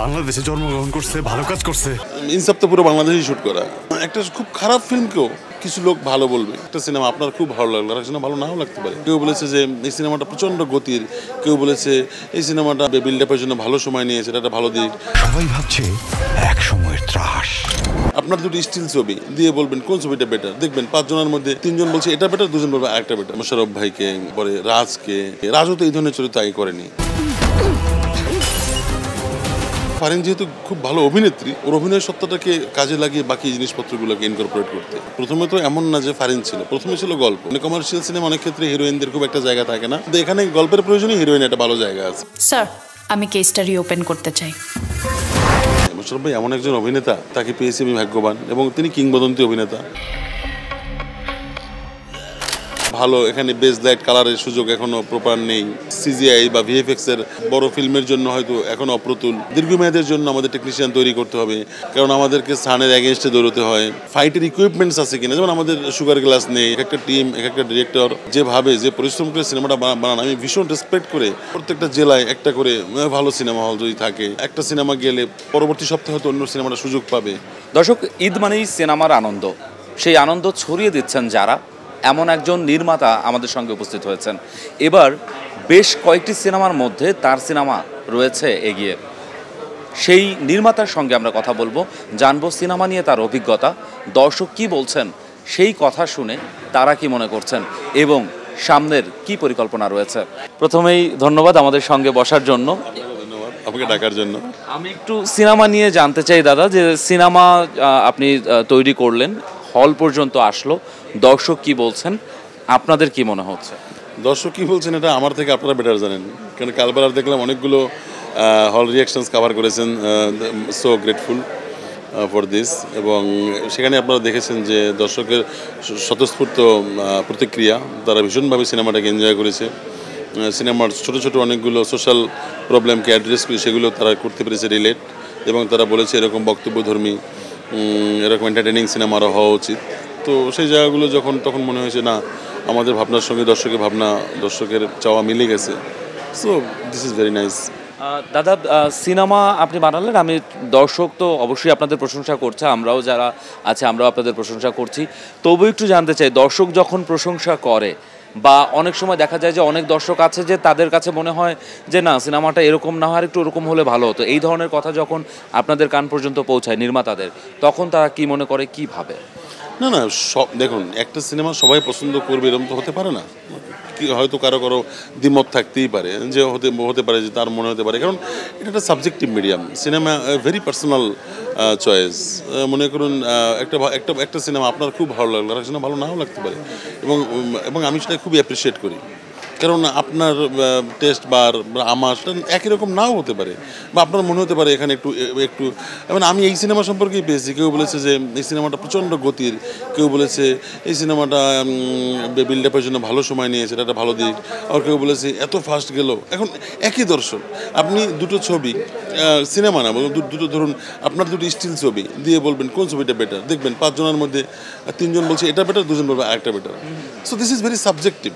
বাংলাদেশে জন্মগ্রহণ করছে, ভালো কাজ করছে। ইনসাফ তো পুরো বাংলাদেশেই শুট করা। একটা খুব খারাপ ফিল্মকেও কিছু লোক ভালো বলবে। একটা সিনেমা আপনার খুব ভালো লাগলো, আর সিনেমা ভালো নাও লাগতে পারে। কেউ বলেছে যে এই সিনেমাটা প্রচণ্ড গতির, কেউ বলেছে এই সিনেমাটা বিল্ডআপের জন্য ভালো সময় নিয়েছে, এটা একটা ভালো দিক। সবাই ভাবছে এক সময়ের ত্রাস। আপনার দুটি স্টিল ছবি দিয়ে বলবেন কোন ছবিটা বেটার, দেখবেন 5 জনের মধ্যে 3 জন বলছে এটা বেটার, 2 জন বলবে আরেকটা বেটার। মোশাররফ ভাইকে, পরে রাজকে, রাজও তো এই ধরনের চরিত্র আগে করেনি। ফারিন যেহেতু খুব ভালো অভিনেত্রী, ওর অভিনয় সত্তাটাকে কাজে লাগিয়ে বাকি জিনিসপত্রগুলোকে ইনকর্পোরেট করতে। প্রথমে তো এমন না যে ফারিন ছিল, প্রথমে ছিল গল্প। কমার্শিয়াল সিনেমা অনেক ক্ষেত্রে হিরোইনদের খুব একটা জায়গা থাকে না, তো এখানে গল্পের প্রয়োজনে হিরোইন একটা ভালো জায়গা আছে। স্যার, আমি কেসটা রিওপেন করতে চাই। মোশাররফ ভাই এমন একজন অভিনেতা, তাকে পেয়েছি আমি ভাগ্যবান, এবং তিনি কিংবদন্তি অভিনেতা। ভালো এখানে বেস লাইট কালারের সুযোগ এখনো প্রপার নেই। সিজিআই বা ভিএফএক্স এর বড় ফিল্মের জন্য হয়তো এখনো অপ্রতুল। দীর্ঘমেয়াদের জন্য আমাদের টেকনিশিয়ান তৈরি করতে হবে, কারণ আমাদেরকে সানের এগেনস্টে দৌড়তে হয়। ফাইটের ইকুইপমেন্টস আছে কিনা, যেমন আমাদের সুগার গ্লাস নেই। এক একটা টিম, এক একটা ডিরেক্টর যেভাবে যে পরিশ্রম করে সিনেমাটা বানান, আমি ভীষণ রেসপেক্ট করে প্রত্যেকটা জেলায় একটা করে ভালো সিনেমা হল যদি থাকে, একটা সিনেমা গেলে পরবর্তী সপ্তাহে হয়তো অন্য সিনেমাটা সুযোগ পাবে। দর্শক, ঈদ মানেই সিনেমার আনন্দ। সেই আনন্দ ছড়িয়ে দিচ্ছেন যারা, এমন একজন নির্মাতা আমাদের সঙ্গে উপস্থিত হয়েছেন। এবার বেশ কয়েকটি সিনেমার মধ্যে তার সিনেমা রয়েছে এগিয়ে। সেই নির্মাতার সঙ্গে আমরা কথা বলবো, জানবো সিনেমা নিয়ে তার অভিজ্ঞতা, দর্শক কি বলছেন সেই কথা শুনে তারা কি মনে করছেন এবং সামনের কি পরিকল্পনা রয়েছে। প্রথমেই ধন্যবাদ আমাদের সঙ্গে বসার জন্য, আপনাকে ডাকার জন্য। আমি একটু সিনেমা নিয়ে জানতে চাই দাদা, যে সিনেমা আপনি তৈরি করলেন, হল পর্যন্ত আসলো, দর্শক কি বলছেন, আপনাদের কি মনে হচ্ছে? দর্শক কি বলছেন এটা আমার থেকে আপনারা বেটার জানেন, কারণ কালবেলার দেখলাম অনেকগুলো হল রিয়াকশনস কভার করেছেন। So grateful for this. এবং সেখানে আপনারা দেখেছেন যে দর্শকের স্বতঃস্ফূর্ত প্রতিক্রিয়া, তারা ভীষণভাবে সিনেমাটাকে এনজয় করেছে। সিনেমার ছোট ছোট অনেকগুলো সোশ্যাল প্রবলেমকে অ্যাড্রেস করে সেগুলো তারা করতে পেরেছে রিলেট, এবং তারা বলেছে এরকম বক্তব্যধর্মী, এরকম এন্টারটেনিং সিনেমা আরও হওয়া উচিত। তো সেই জায়গাগুলো তখন মনে হয়েছে না, আমাদের ভাবনার সঙ্গে দর্শকের ভাবনা, দর্শকের চাওয়া মিলে গেছে। So this is very nice. দাদা, সিনেমা আপনি বানালেন, আমি দর্শক তো অবশ্যই আপনাদের প্রশংসা করছে, আমরাও যারা আছে আমরাও আপনাদের প্রশংসা করছি। তবু একটু জানতে চাই, দর্শক যখন প্রশংসা করে, বা অনেক সময় দেখা যায় যে অনেক দর্শক আছে যে তাদের কাছে মনে হয় যে না, সিনেমাটা এরকম না হয়, একটু ওরকম হলে ভালো হতো, এই ধরনের কথা যখন আপনাদের কান পর্যন্ত পৌঁছায় নির্মাতাদের, তখন তারা কি মনে করে, কি ভাবে? না না, সব দেখুন, একটা সিনেমা সবাই পছন্দ করবে এরকম তো হতে পারে না। হয়তো কারো দ্বিমত থাকতেই পারে, যে হতে পারে যে তার মনে হতে পারে, কারণ এটা একটা subjective medium. Cinema very personal choice. মনে করুন একটা সিনেমা আপনার খুব ভালো লাগলো, আর সিনেমা ভালো নাও লাগতে পারে, এবং আমি সেটা খুবই অ্যাপ্রিসিয়েট করি, কারণ আপনার টেস্ট বা আমার সেটা একই রকম নাও হতে পারে, বা আপনার মনে হতে পারে এখানে একটু মানে আমি এই সিনেমা সম্পর্কেই পেয়েছি, কেউ বলেছে যে এই সিনেমাটা প্রচণ্ড গতির, কেউ বলেছে এই সিনেমাটা বিল্ডআপের জন্য ভালো সময় নিয়েছে, এটা একটা ভালো দিক, আর কেউ বলেছে এত ফাস্ট গেল। এখন একই দর্শক, আপনি দুটো ছবি, সিনেমা না, দুটো ধরুন আপনার দুটি স্টিল ছবি দিয়ে বলবেন কোন ছবিটা বেটার, দেখবেন 5 জনের মধ্যে 3 জন বলছে এটা বেটার, 2 জন বলবে আরেকটা better. So this is very subjective,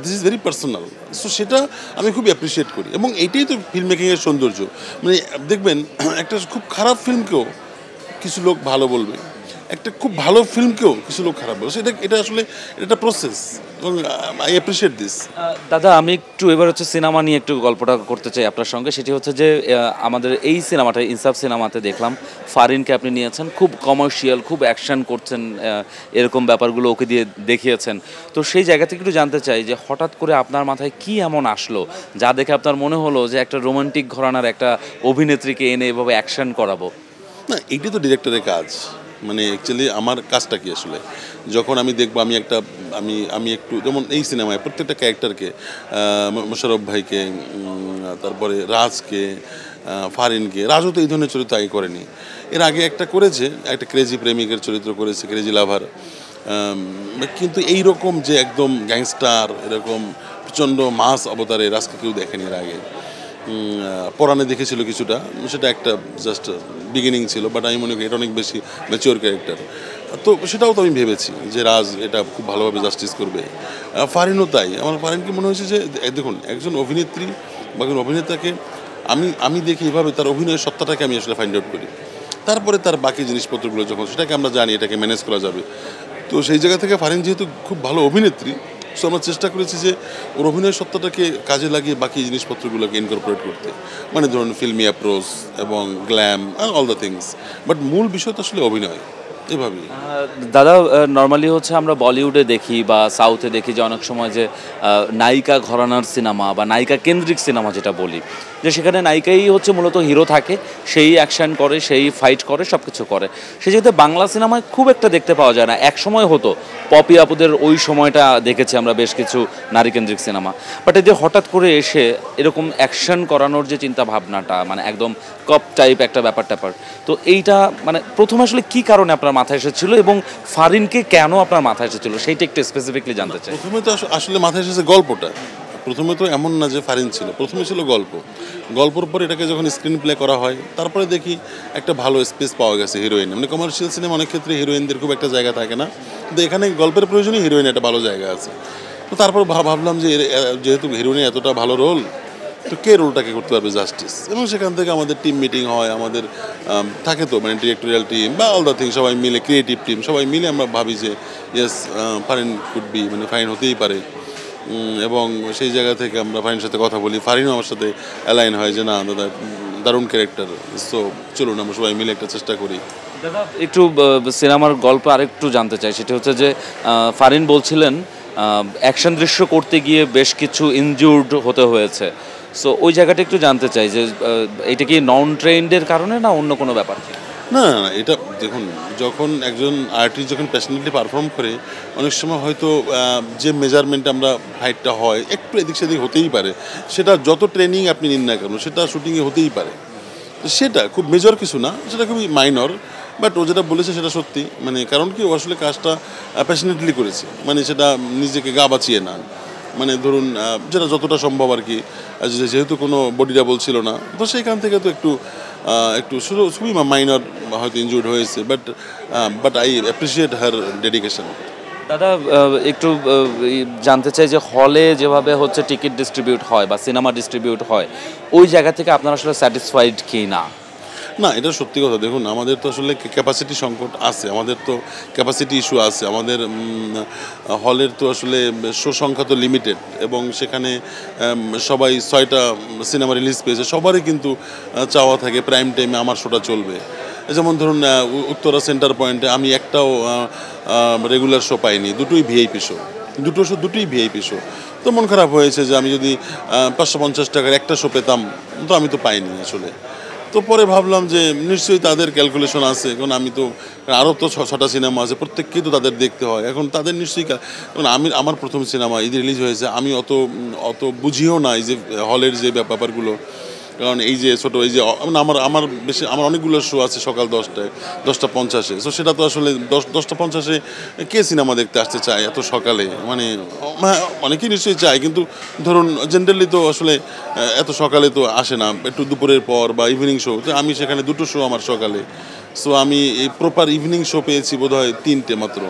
this is very personal. So সেটা আমি খুব অ্যাপ্রিসিয়েট করি, এবং এইটাই তো ফিল্ম মেকিংয়ের সৌন্দর্য। মানে দেখবেন একটা খুব খারাপ ফিল্মকেও কিছু লোক ভালো বলবে, একটা খুব ভালো ফিল্মকেও কিছু লোক খারাপ বলবে। এটা আসলে এটা প্রসেস, এবং আই অ্যাপ্রিসিয়েট দিস। দাদা, আমি একটু এবার সিনেমা নিয়ে একটু গল্পটা করতে চাই আপনার সঙ্গে। সেটি হচ্ছে যে আমাদের এই সিনেমাটা, ইনসাফ সিনেমাতে দেখলাম ফারিনকে আপনি নিয়েছেন, খুব কমার্শিয়াল, খুব অ্যাকশন করছেন, এরকম ব্যাপারগুলো ওকে দিয়ে দেখিয়েছেন। তো সেই জায়গা থেকে একটু জানতে চাই যে হঠাৎ করে আপনার মাথায় কি এমন আসলো যা দেখে আপনার মনে হলো যে একটা রোমান্টিক ঘরানার একটা অভিনেত্রীকে এনে এভাবে অ্যাকশন করাবো? না, এইটাই তো ডিরেক্টরের কাজ। মানে অ্যাকচুয়ালি আমার কাজটা কি আসলে, যখন আমি দেখবো, আমি একটু, যেমন এই সিনেমায় প্রত্যেকটা ক্যারেক্টারকে, মোশাররফ ভাইকে, তারপরে রাজকে, ফারিনকে, রাজও তো এই ধরনের চরিত্র আগে করেনি। এর আগে একটা করেছে, একটা ক্রেজি প্রেমিকের চরিত্র করেছে, ক্রেজি লাভার, কিন্তু এই রকম যে একদম গ্যাংস্টার, এরকম প্রচণ্ড মাস অবতারে রাজকে কেউ দেখেনি এর আগে। পরাণে দেখেছিল কিছুটা, সেটা একটা জাস্ট বিগিনিং ছিল, বাট আমি মনে করি এটা অনেক বেশি ম্যাচিওর ক্যারেক্টার। তো সেটাও তো আমি ভেবেছি যে রাজ এটা খুব ভালোভাবে জাস্টিস করবে। ফারিনও তাই। আমার ফারিনকে মনে হয়েছে যে দেখুন, একজন অভিনেত্রী বা একজন অভিনেতাকে আমি দেখি এভাবে তার অভিনয়ের সত্তাটাকে আমি আসলে ফাইন্ড আউট করি। তারপরে তার বাকি জিনিসপত্রগুলো যখন সেটাকে আমরা জানি এটাকে ম্যানেজ করা যাবে, তো সেই জায়গা থেকে ফারিন যেহেতু খুব ভালো অভিনেত্রী, সো আমরা চেষ্টা করেছি যে ওর অভিনয়ের সত্তাটাকে কাজে লাগিয়ে বাকি জিনিসপত্রগুলোকে ইনকর্পোরেট করতে, মানে ধরুন ফিল্মি অ্যাপ্রোচ এবং glam and all the things, but মূল বিষয় তো আসলে অভিনয় এভাবেই। দাদা, নর্মালি হচ্ছে আমরা বলিউডে দেখি বা সাউথে দেখি যে অনেক সময় যে নায়িকা ঘরানার সিনেমা বা নায়িকা কেন্দ্রিক সিনেমা যেটা বলি, যে সেখানে নায়িকাই হচ্ছে মূলত হিরো থাকে, সেই অ্যাকশন করে, সেই ফাইট করে, সব কিছু করে। সে যেহেতু বাংলা সিনেমায় খুব একটা দেখতে পাওয়া যায় না। এক সময় হতো, পপি আপুদের ওই সময়টা দেখেছি আমরা বেশ কিছু নারীকেন্দ্রিক সিনেমা, বাট এই যে হঠাৎ করে এসে এরকম অ্যাকশন করানোর যে চিন্তা ভাবনাটা, মানে একদম কপ টাইপ একটা ব্যাপার ট্যাপার, তো এইটা মানে প্রথমে আসলে কি কারণে আপনার মাথায় এসেছিল এবং ফারিনকে কেন আপনার মাথায় এসেছিল সেইটা একটু স্পেসিফিকলি জানতে চাই। প্রথমে তো আসলে মাথায় এসেছে গল্পটা। প্রথমে তো এমন না যে ফারিন ছিল, প্রথমে ছিল গল্পর পর এটাকে যখন স্ক্রিন প্লে করা হয়, তারপরে দেখি একটা ভালো স্পেস পাওয়া গেছে হিরোইন। মানে কমার্শিয়াল সিনেমা অনেক ক্ষেত্রে হিরোইনদের খুব একটা জায়গা থাকে না, কিন্তু এখানে গল্পের প্রয়োজনে হিরোইন একটা ভালো জায়গা আছে। তো তারপর ভাবলাম যে যেহেতু হিরোইনের এতটা ভালো রোল, তো কে রোলটাকে করতে পারবে জাস্টিস, এবং সেখান থেকে আমাদের টিম মিটিং হয়, আমাদের থাকে তো মানে ডিরেক্টোরিয়াল টিম বা অল দ্য থিং, সবাই মিলে ক্রিয়েটিভ টিম সবাই মিলে আমরা ভাবি যে ইয়েস ফারিন কুড বি, মানে ফারিন হতেই পারে। এবং সেই জায়গা থেকে আমরা ফারিনের সাথে কথা বলি, ফারিনও আমার সাথে অ্যালাইন হয় যে না দাদা দারুণ ক্যারেক্টার, সো চলুন আমরা সবাই মিলে একটা চেষ্টা করি। দাদা, একটু সিনেমার গল্প আরেকটু জানতে চাই। সেটা হচ্ছে যে ফারিন বলছিলেন অ্যাকশন দৃশ্য করতে গিয়ে বেশ কিছু ইনজুর্ড হতে হয়েছে, সো ওই জায়গাটা একটু জানতে চাই যে এটা কি নন ট্রেন্ডের কারণে না অন্য কোনো ব্যাপার? না, এটা দেখুন, যখন একজন আর্টিস্ট যখন প্যাশনেটলি পারফর্ম করে, অনেক সময় হয়তো যে মেজারমেন্টে আমরা ফাইটটা হয় একটু এদিক সেদিক হতেই পারে। সেটা যত ট্রেনিং আপনি নিন না কেন, সেটা শুটিংয়ে হতেই পারে। তো সেটা খুব মেজর কিছু না, সেটা খুবই মাইনর, বাট ও যেটা বলেছে সেটা সত্যি। মানে কারণ কি, ও আসলে কাজটা প্যাশনেটলি করেছে, মানে সেটা নিজেকে গা বাঁচিয়ে না, মানে ধরুন যেটা যতটা সম্ভব আর কি। যেহেতু কোনো বডি ডাবল ছিল না, তো সেইখান থেকে তো একটু খুবই মাইনর হয়তো ইনজুর্ড হয়েছে, but I appreciate her dedication. দাদা, একটু জানতে চাই যে হলে যেভাবে হচ্ছে টিকিট ডিস্ট্রিবিউট হয় বা সিনেমা ডিস্ট্রিবিউট হয়, ওই জায়গা থেকে আপনারা আসলে স্যাটিসফাইড কি না? না, এটা সত্যি কথা। দেখুন, আমাদের তো আসলে ক্যাপাসিটি সংকট আছে, আমাদের তো ক্যাপাসিটি ইস্যু আছে। আমাদের হলের তো আসলে শো সংখ্যা তো লিমিটেড, এবং সেখানে সবাই 6টা সিনেমা রিলিজ পেয়েছে, সবারই কিন্তু চাওয়া থাকে প্রাইম টাইমে আমার শোটা চলবে। যেমন ধরুন উত্তরা সেন্টার পয়েন্টে আমি একটাও রেগুলার শো পাইনি, দুটোই ভিআইপি শো, দুটোই ভিআইপি শো। তো মন খারাপ হয়েছে যে আমি যদি 550 টাকার একটা শো পেতাম, তো আমি তো পাইনি আসলে। তো পরে ভাবলাম যে নিশ্চয়ই তাদের ক্যালকুলেশন আছে, কারণ আমি তো আরও তো 6টা সিনেমা আছে, প্রত্যেককেই তো তাদের দেখতে হয়। এখন তাদের নিশ্চয়ই, কারণ আমার প্রথম সিনেমা ঈদে রিলিজ হয়েছে, আমি অত বুঝিও না এই যে হলের যে ব্যাপারগুলো। কারণ এই যে ছোটো এই যে আমার অনেকগুলো শো আছে সকাল 10টা 50-এ, সো সেটা তো আসলে 10টা 50-এ কে সিনেমা দেখতে আসতে চায় এত সকালে? মানে অনেকেই নিশ্চয়ই চায়, কিন্তু ধরুন জেনারেলি তো আসলে এত সকালে তো আসে না, একটু দুপুরের পর বা ইভিনিং শো। তো আমি সেখানে 2টো শো আমার সকালে, সো আমি এই প্রপার ইভিনিং শো পেয়েছি বোধহয় 3টে মাত্র।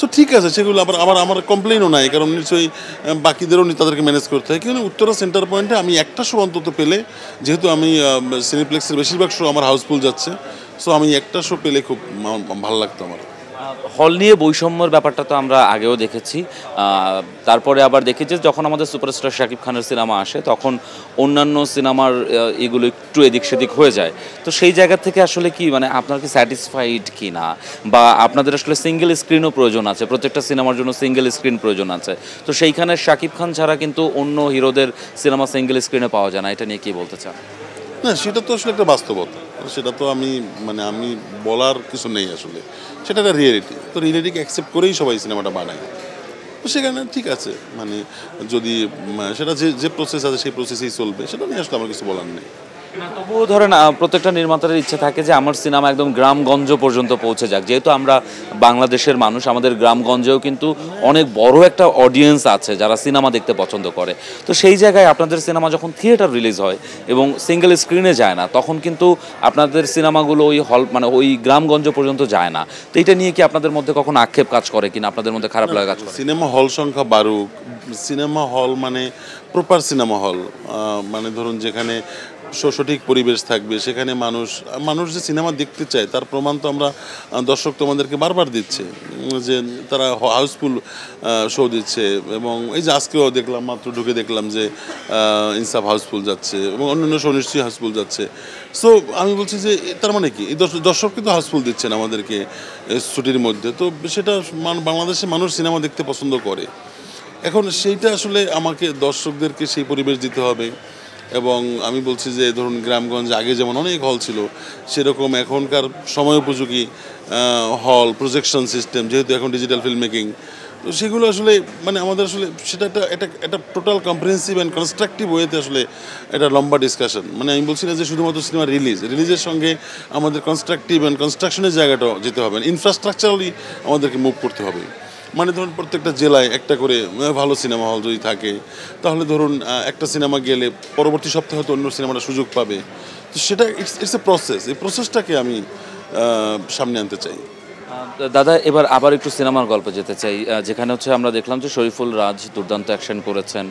সো ঠিক আছে, সেগুলো আবার আমার কমপ্লেনও নাই, কারণ নিশ্চয়ই বাকিদেরও তাদেরকে ম্যানেজ করতে হয়। কিন্তু উত্তরা সেন্টার পয়েন্টে আমি একটা শো অন্তত পেলে, যেহেতু আমি সিনেপ্লেক্সের বেশিরভাগ শো আমার হাউসফুল যাচ্ছে, সো আমি একটা শো পেলে খুব ভালো লাগতো আমার। হল নিয়ে বৈষম্যর ব্যাপারটা তো আমরা আগেও দেখেছি, তারপরে আবার দেখেছি যখন আমাদের সুপারস্টার শাকিব খানের সিনেমা আসে, তখন অন্যান্য সিনেমার এগুলো একটু এদিক সেদিক হয়ে যায়। তো সেই জায়গা থেকে আসলে কি মানে আপনার কি স্যাটিসফাইড কি না, বা আপনাদের আসলে সিঙ্গেল স্ক্রিনও প্রয়োজন আছে, প্রত্যেকটা সিনেমার জন্য সিঙ্গেল স্ক্রিন প্রয়োজন আছে, তো সেইখানে শাকিব খান ছাড়া কিন্তু অন্য হিরোদের সিনেমা সিঙ্গেল স্ক্রিনে পাওয়া যায় না, এটা নিয়ে কি বলতে চান? না, সেটা তো আসলে একটা বাস্তবতা, সেটা তো আমি বলার কিছু নেই আসলে, সেটা একটা রিয়েলিটি। তো রিয়েলিটিকে অ্যাকসেপ্ট করেই সবাই সিনেমাটা বানায়। তো সেখানে ঠিক আছে, মানে যদি সেটা যে প্রসেস আছে সেই প্রসেসেই চলবে, সেটা নিয়ে আসলে আমার কিছু বলার নেই। তবুও ধরেন প্রত্যেকটা নির্মাতার ইচ্ছে থাকে যে আমার সিনেমা একদম গ্রামগঞ্জ পর্যন্ত পৌঁছে যাক। যেহেতু আমরা বাংলাদেশের মানুষ, আমাদের গ্রামগঞ্জেও কিন্তু অনেক বড় একটা অডিয়েন্স আছে যারা সিনেমা দেখতে পছন্দ করে। তো সেই জায়গায় আপনাদের সিনেমা যখন থিয়েটার রিলিজ হয় এবং সিঙ্গেল স্ক্রিনে যায় না, তখন কিন্তু আপনাদের সিনেমাগুলো ওই হল মানে ওই গ্রামগঞ্জ পর্যন্ত যায় না। তো এটা নিয়ে কি আপনাদের মধ্যে কখন আক্ষেপ কাজ করে কিনা, আপনাদের মধ্যে খারাপ লাগা কাজ করে? সিনেমা হল সংখ্যা বাড়ুক, সিনেমা হল মানে প্রপার সিনেমা হল, মানে ধরুন যেখানে সঠিক পরিবেশ থাকবে, সেখানে মানুষ যে সিনেমা দেখতে চায় তার প্রমাণ তো আমরা দর্শক তো আমাদেরকে বারবার দিচ্ছে, যে তারা হাউসফুল শো দিচ্ছে। এবং এই যে আজকেও দেখলাম, মাত্র ঢুকে দেখলাম যে ইনসাফ হাউসফুল যাচ্ছে এবং অন্যান্য শো নিশ্চয়ই হাউসফুল যাচ্ছে। সো আমি বলছি যে তার মানে কি, এই দর্শক কিন্তু হাউসফুল দিচ্ছেন আমাদেরকে ছুটির মধ্যে, তো সেটা বাংলাদেশে মানুষ সিনেমা দেখতে পছন্দ করে। এখন সেইটা আসলে আমাকে দর্শকদেরকে সেই পরিবেশ দিতে হবে। এবং আমি বলছি যে ধরুন গ্রামগঞ্জে আগে যেমন অনেক হল ছিল, সেরকম এখনকার সময় উপযোগী হল, প্রজেকশন সিস্টেম, যেহেতু এখন ডিজিটাল ফিল্ম মেকিং, তো সেগুলো আসলে মানে আমাদের আসলে সেটা একটা টোটাল কম্প্রিহেন্সিভ অ্যান্ড কনস্ট্রাকটিভ ওয়েতে আসলে এটা লম্বা ডিসকাশন। মানে আমি বলছি না যে শুধুমাত্র সিনেমা রিলিজের সঙ্গে আমাদের কনস্ট্রাকটিভ অ্যান্ড কনস্ট্রাকশনের জায়গাটাও যেতে হবে, ইনফ্রাস্ট্রাকচারালি আমাদেরকে মুভ করতে হবে। মানে ধরুন প্রত্যেকটা জেলায় একটা করে ভালো সিনেমা হল যদি থাকে, তাহলে ধরুন একটা সিনেমা গেলে পরবর্তী সপ্তাহে হয়তো অন্য সিনেমাটা সুযোগ পাবে। তো সেটা ইটস এ প্রসেস, এই প্রসেসটাকে আমি সামনে আনতে চাই। দাদা, এবার আবার একটু সিনেমার গল্পে যেতে চাই, যেখানে হচ্ছে আমরা দেখলাম যে শরীফুল রাজ দুর্দান্ত অ্যাকশন করেছেন,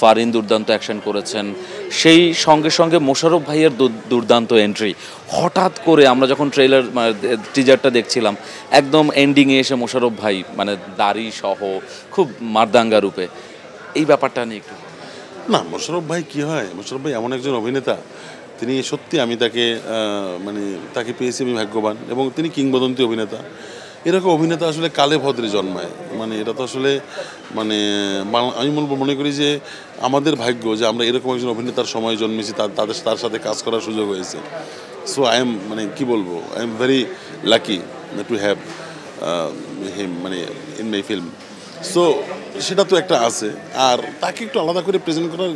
ফারিন দুর্দান্ত অ্যাকশন করেছেন, সেই সঙ্গে সঙ্গে মোশাররফ ভাইয়ের দুর্দান্ত এন্ট্রি। হঠাৎ করে আমরা যখন ট্রেলার টিজারটা দেখছিলাম, একদম এন্ডিংয়ে এসে মোশাররফ ভাই মানে দাড়ি সহ খুব মারদাঙ্গা রূপে, এই ব্যাপারটা নিয়ে একটু। না, মোশাররফ ভাই কী হয়, মোশাররফ ভাই এমন একজন অভিনেতা, তিনি সত্যি আমি তাকে পেয়েছি, আমি ভাগ্যবান। এবং তিনি কিংবদন্তি অভিনেতা। এরকম অভিনেতা আসলে কালে ভদ্রে জন্মায়, মানে এটা তো আসলে মানে আমি মনে করি যে আমাদের ভাগ্য যে আমরা এরকম একজন অভিনেতার সময় জন্মেছি, তার সাথে কাজ করার সুযোগ হয়েছে। সো আই এম মানে কী বলবো, I am very lucky to have হিম মানে ইন মাই ফিল্ম। সো সেটা তো একটা আছে। আর তাকে একটু আলাদা করে প্রেজেন্ট করার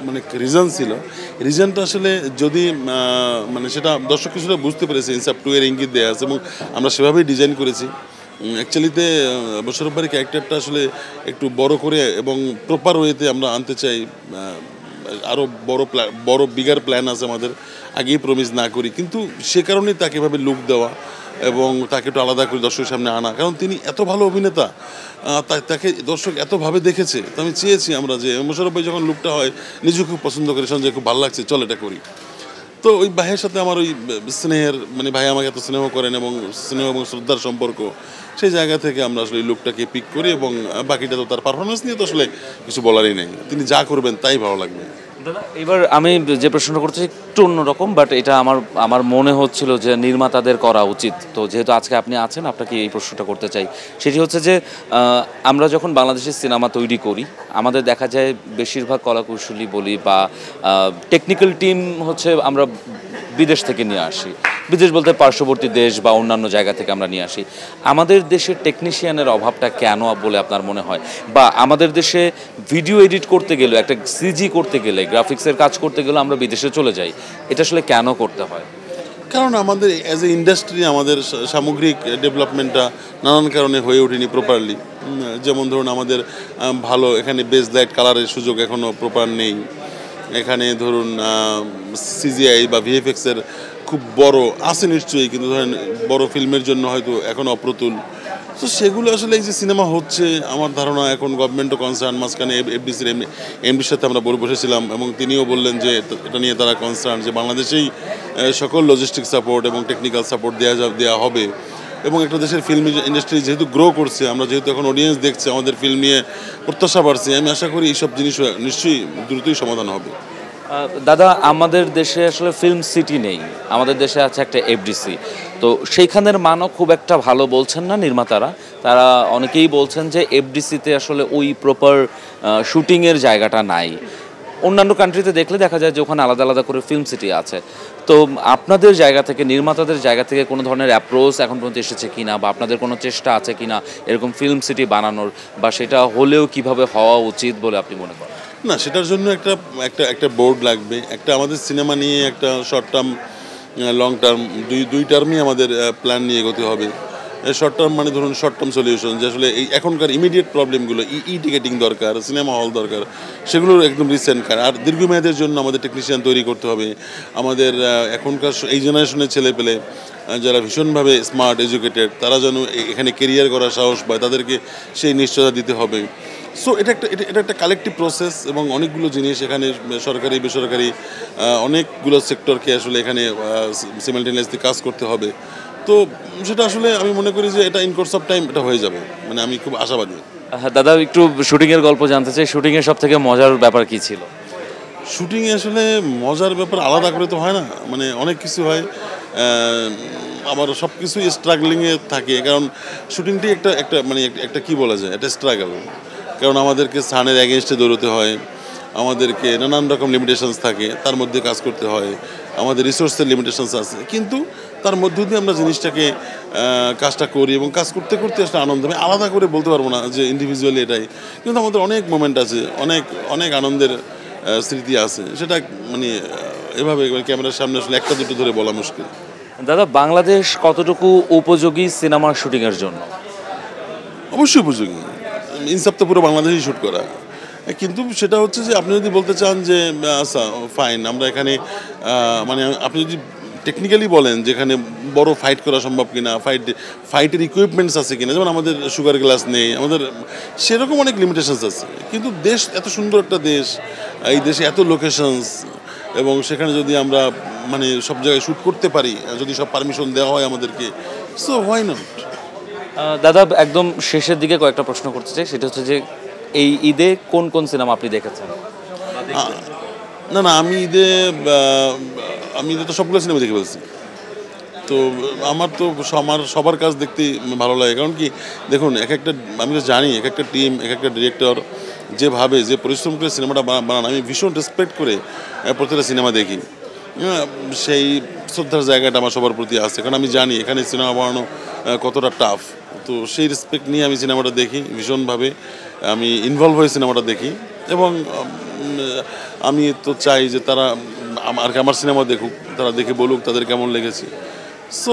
মানে রিজন ছিল, রিজনটা আসলে যদি মানে সেটা দর্শক কিছুটা বুঝতে পেরেছে, ইনসাফ 2 এর ইঙ্গিত দেওয়া আছে এবং আমরা সেভাবেই ডিজাইন করেছি। অ্যাকচুয়ালিতে মোশাররফ ভাইয়ের ক্যারেক্টারটা আসলে একটু বড় করে এবং প্রপার ওয়েতে আমরা আনতে চাই। আরও বড় বিগার প্ল্যান আছে আমাদের, আগেই প্রমিস না করি, কিন্তু সে কারণেই তাকে এভাবে লুক দেওয়া এবং তাকে একটু আলাদা করে দর্শকের সামনে আনা, কারণ তিনি এত ভালো অভিনেতা, তাকে দর্শক এতভাবে দেখেছে। তো আমি চেয়েছি আমরা যে মোশাররফ ভাই যখন লুকটা হয় নিজে খুব পছন্দ করে, সঞ্জয় খুব ভালো লাগছে, চল এটা করি। তো ওই ভাইয়ের সাথে আমার ওই স্নেহের মানে ভাই আমাকে এত স্নেহ করেন এবং স্নেহ এবং শ্রদ্ধার সম্পর্ক, সেই জায়গা থেকে আমরা আসলে এই লুকটাকে পিক করি। এবং বাকিটা তো তার পারফরমেন্স নিয়ে তো আসলে কিছু বলারই নেই, তিনি যা করবেন তাই ভালো লাগবে। দাদা, এবার আমি যে প্রশ্নটা করতে চাই একটু অন্যরকম, বাট এটা আমার মনে হচ্ছিল যে নির্মাতাদের করা উচিত। তো যেহেতু আজকে আপনি আছেন, আপনাকে এই প্রশ্নটা করতে চাই। সেটি হচ্ছে যে আমরা যখন বাংলাদেশের সিনেমা তৈরি করি, আমাদের দেখা যায় বেশিরভাগ কলাকুশলী বলি বা টেকনিক্যাল টিম হচ্ছে আমরা বিদেশ থেকে নিয়ে আসি, বিদেশ বলতে পার্শ্ববর্তী দেশ বা অন্যান্য জায়গা থেকে আমরা নিয়ে আসি। আমাদের দেশের টেকনিশিয়ানের অভাবটা কেন বলে আপনার মনে হয়? বা আমাদের দেশে ভিডিও এডিট করতে গেলে, একটা সিজি করতে গেলে, গ্রাফিক্সের কাজ করতে গেলে আমরা বিদেশে চলে যাই, এটা আসলে কেন করতে হয়? কারণ আমাদের অ্যাজ এ ইন্ডাস্ট্রি আমাদের সামগ্রিক ডেভেলপমেন্টটা নানান কারণে হয়ে ওঠেনি প্রপারলি। যেমন ধরুন আমাদের ভালো এখানে বেস লাইট কালারের সুযোগ এখনও প্রপার নেই। এখানে ধরুন সিজিআই বা ভিএফএক্সের খুব বড় আছে নিশ্চয়ই, কিন্তু ধরেন বড় ফিল্মের জন্য হয়তো এখন অপ্রতুল। তো সেগুলো আসলে এই যে সিনেমা হচ্ছে, আমার ধারণা এখন গভর্নমেন্টও কনসার্ন। মাঝখানে এফডিসির এমডির সাথে আমরা বসেছিলাম এবং তিনিও বললেন যে এটা নিয়ে তারা কনসার্ন, যে বাংলাদেশেই সকল লজিস্টিক সাপোর্ট এবং টেকনিক্যাল সাপোর্ট দেওয়া হবে। এবং একটা দেশের ফিল্ম ইন্ডাস্ট্রি যেহেতু গ্রো করছে, আমরা যেহেতু এখন অডিয়েন্স দেখছে, আমাদের ফিল্ম নিয়ে প্রত্যাশা বাড়ছে, আমি আশা করি এইসব জিনিস নিশ্চয়ই দ্রুতই সমাধান হবে। দাদা, আমাদের দেশে আসলে ফিল্ম সিটি নেই, আমাদের দেশে আছে একটা এফডিসি। তো সেইখানের মানও খুব একটা ভালো বলছেন না নির্মাতারা। তারা অনেকেই বলছেন যে এফডিসিতে আসলে ওই প্রপার শুটিংয়ের জায়গাটা নাই। অন্যান্য কান্ট্রিতে দেখলে দেখা যায় যে ওখানে আলাদা আলাদা করে ফিল্ম সিটি আছে। তো আপনাদের জায়গা থেকে, নির্মাতাদের জায়গা থেকে কোনো ধরনের অ্যাপ্রোচ এখন পর্যন্ত এসেছে কিনা, বা আপনাদের কোনো চেষ্টা আছে কিনা এরকম ফিল্ম সিটি বানানোর, বা সেটা হলেও কিভাবে হওয়া উচিত বলে আপনি মনে করেন? না, সেটার জন্য একটা বোর্ড লাগবে। একটা আমাদের সিনেমা নিয়ে একটা শর্ট টার্ম, লং টার্ম, দুই টার্মই আমাদের প্ল্যান নিয়ে এগোতে হবে। শর্ট টার্ম মানে ধরুন শর্ট টার্ম সলিউশন, যে আসলে এই এখনকার ইমিডিয়েট প্রবলেমগুলো, টিকেটিং দরকার, সিনেমা হল দরকার, সেগুলোর একদম রিসেন্ট কার। আর দীর্ঘমেয়াদের জন্য আমাদের টেকনিশিয়ান তৈরি করতে হবে। আমাদের এখনকার এই জেনারেশনের ছেলেপেলে যারা ভীষণভাবে স্মার্ট এডুকেটেড, তারা যেন এখানে কেরিয়ার করার সাহস পায়, তাদেরকে সেই নিশ্চয়তা দিতে হবে। সো এটা একটা কালেকটিভ প্রসেস এবং অনেকগুলো জিনিস এখানে সরকারি বেসরকারি অনেকগুলো সেক্টরকে আসলে এখানে সিমালটেনিয়াসলি কাজ করতে হবে। তো সেটা আসলে আমি মনে করি যে এটা ইন কোর্স অফ টাইম এটা হয়ে যাবে, মানে আমি খুব আশাবাদী। দাদা একটু শুটিংয়ের গল্প জানতে চাই, শুটিংয়ের সব থেকে মজার ব্যাপার কি ছিল? শুটিংয়ে আসলে মজার ব্যাপার আলাদা করে তো হয় না, মানে অনেক কিছু হয়, আবার সব কিছুই স্ট্রাগলিংয়ে থাকে, কারণ শুটিংটি একটা মানে একটা কী বলা যায়, একটা স্ট্রাগল। কারণ আমাদেরকে সানের অ্যাগেনস্টে দৌড়তে হয়, আমাদেরকে নানান রকম লিমিটেশনস থাকে, তার মধ্যে কাজ করতে হয়, আমাদের রিসোর্সের লিমিটেশনস আছে, কিন্তু তার মধ্য দিয়ে আমরা জিনিসটাকে কাজটা করি এবং কাজ করতে করতে আসলে আনন্দ। আমি আলাদা করে বলতে পারবো না যে ইন্ডিভিজুয়ালি এটাই, কিন্তু আমাদের অনেক মোমেন্ট আছে, অনেক অনেক আনন্দের স্মৃতি আছে, সেটা মানে এভাবে ক্যামেরার সামনে আসলে একটা দুটো ধরে বলা মুশকিল। দাদা বাংলাদেশ কতটুকু উপযোগী সিনেমার শুটিংয়ের জন্য? অবশ্যই উপযোগী, ইনসাফ তো পুরো বাংলাদেশেই শ্যুট করা, কিন্তু সেটা হচ্ছে যে আপনি যদি বলতে চান যে আচ্ছা ফাইন আমরা এখানে মানে আপনি যদি টেকনিক্যালি বলেন যেখানে বড় ফাইট করা সম্ভব কিনা, ফাইটের ইকুইপমেন্টস আছে কিনা, যেমন আমাদের সুগার গ্লাস নেই, আমাদের সেরকম অনেক লিমিটেশনস আছে, কিন্তু দেশ এত সুন্দর একটা দেশ, এই দেশে এত লোকেশনস, এবং সেখানে যদি আমরা মানে সব জায়গায় শ্যুট করতে পারি, যদি সব পারমিশন দেওয়া হয় আমাদেরকে, সো হোয়াই নট। দাদা একদম শেষের দিকে কয়েকটা প্রশ্ন করতে চাই, সেটা হচ্ছে যে এই ঈদে কোন কোন সিনেমা আপনি দেখেছেন? না আমি ঈদে তো সবগুলো সিনেমা দেখে ফেলছি। তো আমার তো সবার কাজ দেখতেই ভালো লাগে, কারণ কি দেখুন আমি তো জানি এক একটা টিম, এক একটা ডিরেক্টর যেভাবে যে পরিশ্রম করে সিনেমাটা বানান, আমি ভীষণ রেসপেক্ট করে প্রত্যেকটা সিনেমা দেখি। সেই শ্রদ্ধার জায়গাটা আমার সবার প্রতি আছে, কারণ আমি জানি এখানে সিনেমা বানানো কতটা টাফ। তো সেই রেসপেক্ট নিয়ে আমি সিনেমাটা দেখি, ভীষণভাবে আমি ইনভলভ হয়ে সিনেমাটা দেখি, এবং আমি তো চাই যে তারা আমার সিনেমা দেখুক, তারা দেখে বলুক তাদের কেমন লেগেছে। সো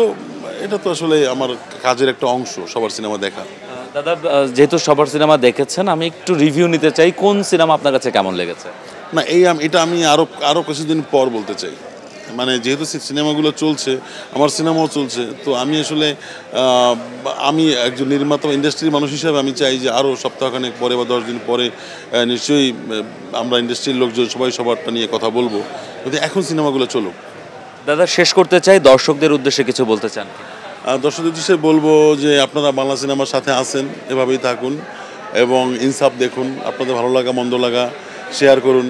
এটা তো আসলে আমার কাজের একটা অংশ, সবার সিনেমা দেখা। দাদা যেহেতু সবার সিনেমা দেখেছেন, আমি একটু রিভিউ নিতে চাই, কোন সিনেমা আপনার কাছে কেমন লেগেছে? না এটা আমি আরও কিছুদিন পর বলতে চাই, মানে যেহেতু সিনেমাগুলো চলছে, আমার সিনেমাও চলছে, তো আমি আসলে আমি একজন নির্মাতা ইন্ডাস্ট্রির মানুষ হিসাবে আমি চাই যে আরও সপ্তাহখানেক পরে বা 10 দিন পরে নিশ্চয়ই আমরা ইন্ডাস্ট্রির লোকজন সবাই সবারটা নিয়ে কথা বলবো, কিন্তু এখন সিনেমাগুলো চলুক। দাদা শেষ করতে চাই, দর্শকদের উদ্দেশ্যে কিছু বলতে চান? দর্শকদের উদ্দেশ্যে বলবো যে আপনারা বাংলা সিনেমার সাথে আছেন, এভাবেই থাকুন এবং ইনসাফ দেখুন, আপনাদের ভালো লাগা মন্দ লাগা শেয়ার করুন,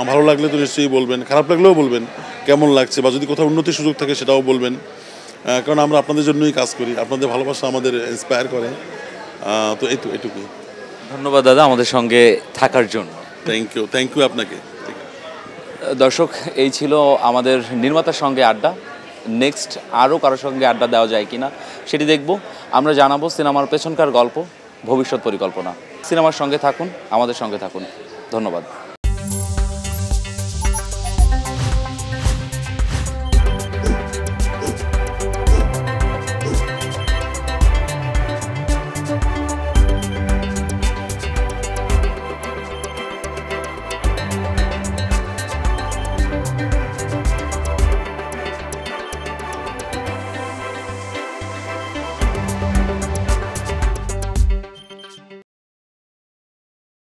ভালো লাগলে তো নিশ্চয়ই বলবেন, খারাপ লাগলেও বলবেন কেমন লাগছে, বা যদি কোথাও উন্নতির সুযোগ থাকে সেটাও বলবেন, কারণ আমরা আপনাদের জন্যই কাজ করি, আপনাদের ভালোবাসা আমাদের ইন্সপায়ার করে। তো এটুকুই। ধন্যবাদ দাদা আমাদের সঙ্গে থাকার জন্য। থ্যাংক ইউ আপনাকে। দর্শক এই ছিল আমাদের নির্মাতার সঙ্গে আড্ডা। নেক্সট আরও কারোর সঙ্গে আড্ডা দেওয়া যায় কিনা সেটি দেখব, আমরা জানাবো সিনেমার পেছনকার গল্প, ভবিষ্যৎ পরিকল্পনা। সিনেমার সঙ্গে থাকুন, আমাদের সঙ্গে থাকুন। ধন্যবাদ।